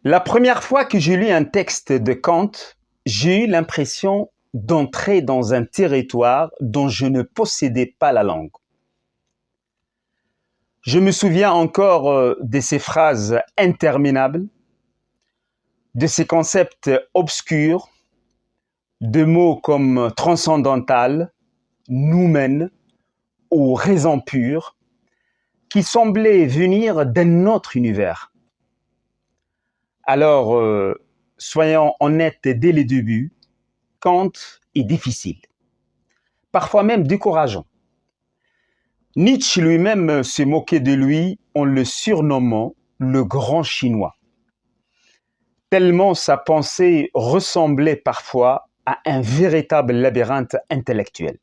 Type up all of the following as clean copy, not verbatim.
La première fois que j'ai lu un texte de Kant, j'ai eu l'impression d'entrer dans un territoire dont je ne possédais pas la langue. Je me souviens encore de ces phrases interminables, de ces concepts obscurs, de mots comme transcendantal, noumen ou raison pure, qui semblaient venir d'un autre univers. Alors, soyons honnêtes dès le début, Kant est difficile, parfois même décourageant. Nietzsche lui-même se moquait de lui en le surnommant le grand chinois, tellement sa pensée ressemblait parfois à un véritable labyrinthe intellectuel.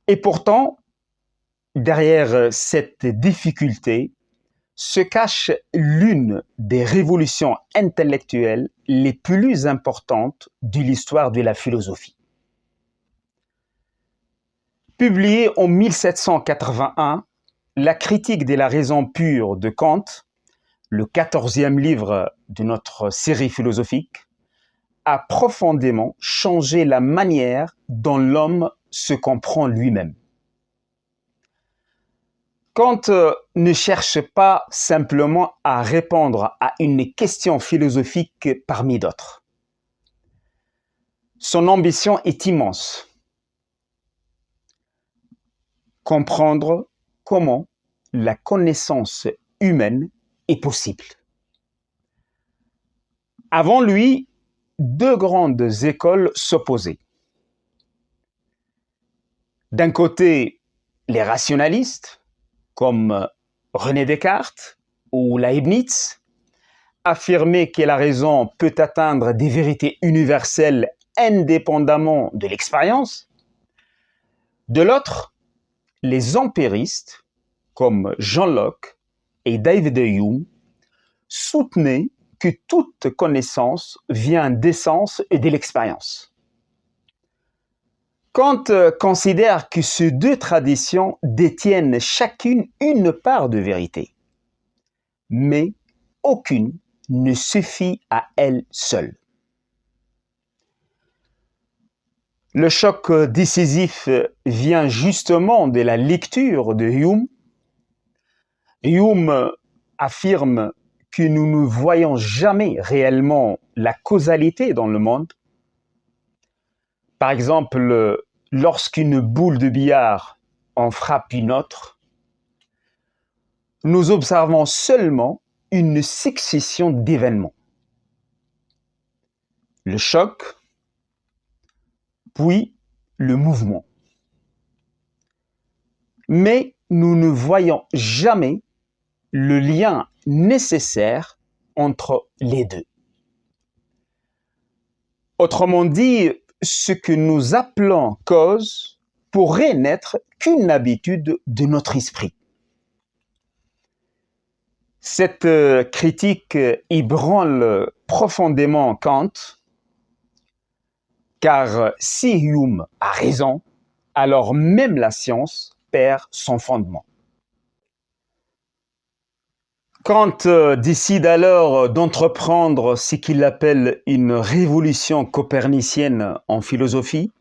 Et pourtant, derrière cette difficulté, se cache l'une des révolutions intellectuelles les plus importantes de l'histoire de la philosophie. Publiée en 1781, La critique de la raison pure de Kant, le 14e livre de notre série philosophique, a profondément changé la manière dont l'homme se comprend lui-même. Kant ne cherche pas simplement à répondre à une question philosophique parmi d'autres. Son ambition est immense. Comprendre comment la connaissance humaine est possible. Avant lui, deux grandes écoles s'opposaient. D'un côté, les rationalistes, comme René Descartes ou Leibniz, affirmaient que la raison peut atteindre des vérités universelles indépendamment de l'expérience. De l'autre, les empiristes, comme John Locke et David Hume, soutenaient que toute connaissance vient des sens et de l'expérience. Kant considère que ces deux traditions détiennent chacune une part de vérité, mais aucune ne suffit à elle seule. Le choc décisif vient justement de la lecture de Hume. Hume affirme que nous ne voyons jamais réellement la causalité dans le monde. Par exemple, lorsqu'une boule de billard en frappe une autre, nous observons seulement une succession d'événements. Le choc, puis le mouvement. Mais nous ne voyons jamais le lien nécessaire entre les deux. Autrement dit, ce que nous appelons cause pourrait n'être qu'une habitude de notre esprit. Cette critique ébranle profondément Kant, car si Hume a raison, alors même la science perd son fondement. Kant décide alors d'entreprendre ce qu'il appelle une révolution copernicienne en philosophie.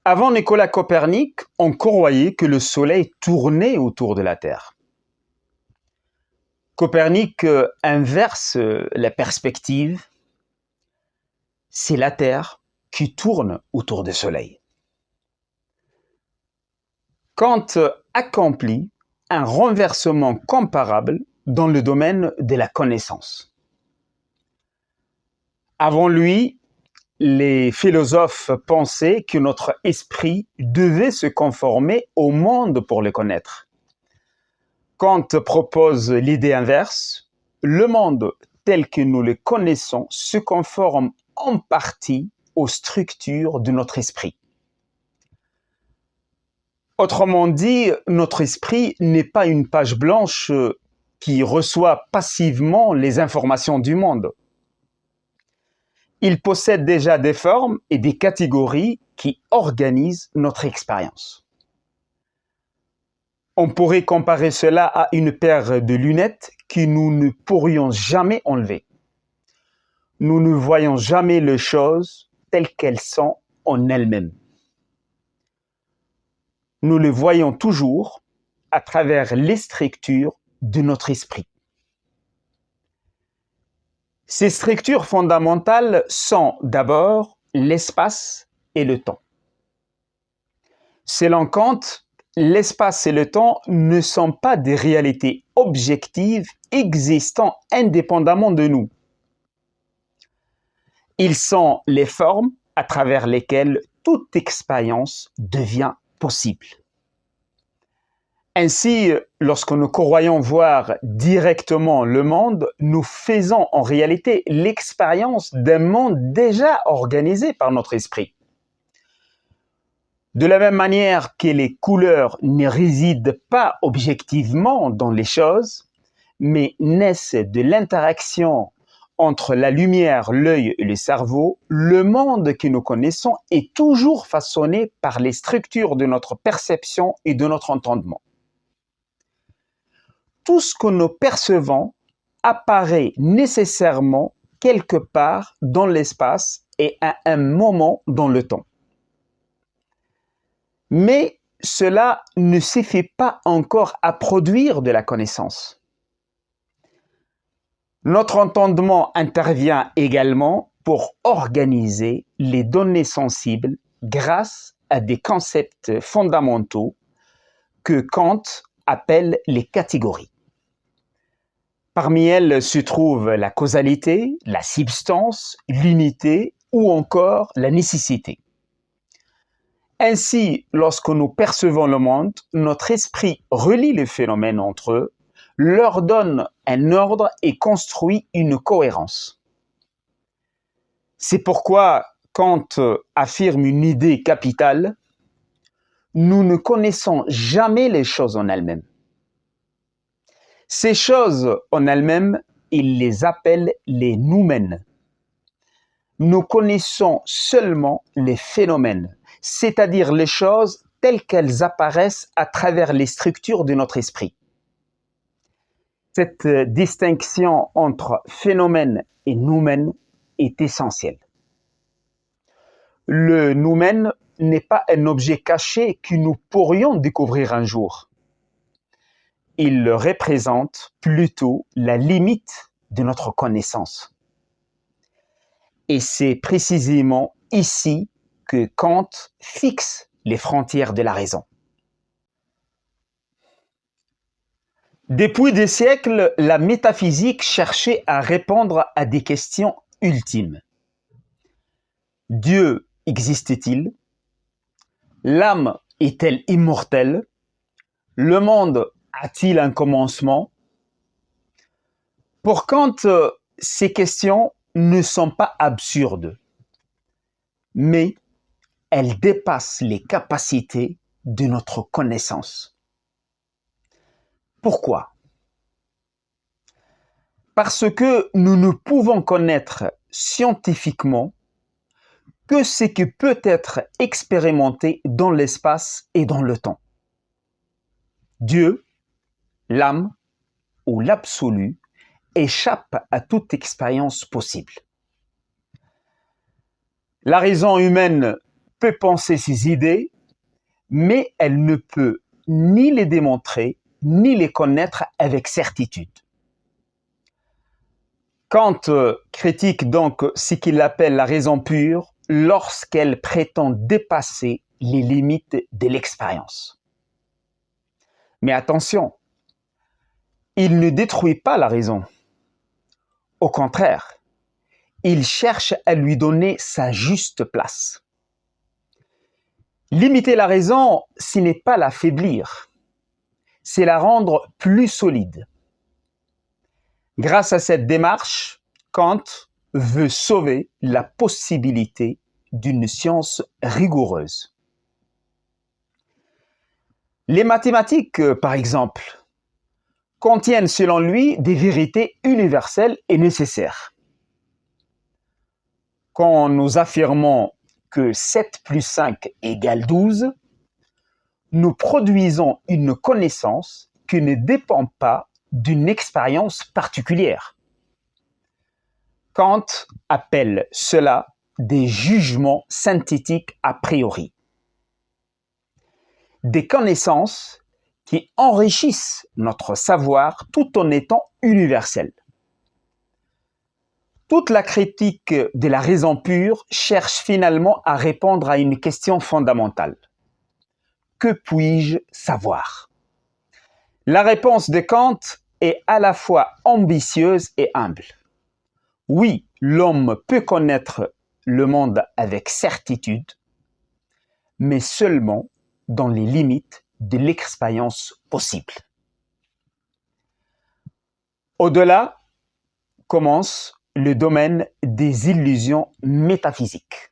Avant Nicolas Copernic, on croyait que le Soleil tournait autour de la Terre. Copernic inverse la perspective. C'est la Terre qui tourne autour du Soleil. Kant accomplit un renversement comparable dans le domaine de la connaissance. Avant lui, les philosophes pensaient que notre esprit devait se conformer au monde pour le connaître. Kant propose l'idée inverse. Le monde tel que nous le connaissons se conforme en partie aux structures de notre esprit. Autrement dit, notre esprit n'est pas une page blanche qui reçoit passivement les informations du monde. Il possède déjà des formes et des catégories qui organisent notre expérience. On pourrait comparer cela à une paire de lunettes que nous ne pourrions jamais enlever. Nous ne voyons jamais les choses telles qu'elles sont en elles-mêmes. Nous les voyons toujours à travers les structures de notre esprit. Ces structures fondamentales sont d'abord l'espace et le temps. Selon Kant, l'espace et le temps ne sont pas des réalités objectives existant indépendamment de nous. Ils sont les formes à travers lesquelles toute expérience devient possible. Ainsi, lorsque nous croyons voir directement le monde, nous faisons en réalité l'expérience d'un monde déjà organisé par notre esprit. De la même manière que les couleurs ne résident pas objectivement dans les choses, mais naissent de l'interaction entre la lumière, l'œil et le cerveau, le monde que nous connaissons est toujours façonné par les structures de notre perception et de notre entendement. Tout ce que nous percevons apparaît nécessairement quelque part dans l'espace et à un moment dans le temps. Mais cela ne suffit pas encore à produire de la connaissance. Notre entendement intervient également pour organiser les données sensibles grâce à des concepts fondamentaux que Kant appelle les catégories. Parmi elles se trouvent la causalité, la substance, l'unité ou encore la nécessité. Ainsi, lorsque nous percevons le monde, notre esprit relie les phénomènes entre eux, leur donne un ordre et construit une cohérence. C'est pourquoi Kant affirme une idée capitale: nous ne connaissons jamais les choses en elles-mêmes. Ces choses en elles-mêmes, il les appelle les noumènes. Nous connaissons seulement les phénomènes, c'est-à-dire les choses telles qu'elles apparaissent à travers les structures de notre esprit. Cette distinction entre phénomène et noumène est essentielle. Le noumène n'est pas un objet caché que nous pourrions découvrir un jour. Il représente plutôt la limite de notre connaissance. Et c'est précisément ici que Kant fixe les frontières de la raison. Depuis des siècles, la métaphysique cherchait à répondre à des questions ultimes. Dieu existe-t-il? L'âme est-elle immortelle? Le monde a-t-il un commencement? Pour Kant, ces questions ne sont pas absurdes, mais elles dépassent les capacités de notre connaissance. Pourquoi? Parce que nous ne pouvons connaître scientifiquement que ce qui peut être expérimenté dans l'espace et dans le temps. Dieu, l'âme ou l'absolu échappe à toute expérience possible. La raison humaine peut penser ses idées, mais elle ne peut ni les démontrer, ni les connaître avec certitude. Kant critique donc ce qu'il appelle la raison pure lorsqu'elle prétend dépasser les limites de l'expérience. Mais attention, il ne détruit pas la raison. Au contraire, il cherche à lui donner sa juste place. Limiter la raison, ce n'est pas l'affaiblir, c'est la rendre plus solide. Grâce à cette démarche, Kant veut sauver la possibilité d'une science rigoureuse. Les mathématiques, par exemple, contiennent selon lui des vérités universelles et nécessaires. Quand nous affirmons que 7 plus 5 égale 12, nous produisons une connaissance qui ne dépend pas d'une expérience particulière. Kant appelle cela des jugements synthétiques a priori. Des connaissances qui enrichissent notre savoir tout en étant universelles. Toute la critique de la raison pure cherche finalement à répondre à une question fondamentale. Que puis-je savoir? La réponse de Kant est à la fois ambitieuse et humble. Oui, l'homme peut connaître le monde avec certitude, mais seulement dans les limites de l'expérience possible. Au-delà commence le domaine des illusions métaphysiques.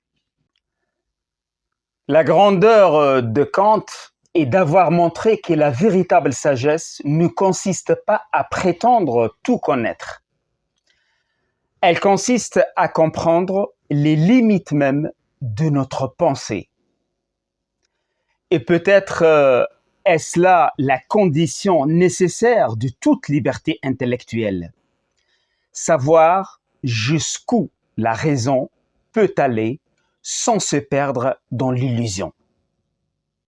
La grandeur de Kant est d'avoir montré que la véritable sagesse ne consiste pas à prétendre tout connaître. Elle consiste à comprendre les limites même de notre pensée. Et peut-être est-ce là la condition nécessaire de toute liberté intellectuelle. Savoir jusqu'où la raison peut aller sans se perdre dans l'illusion.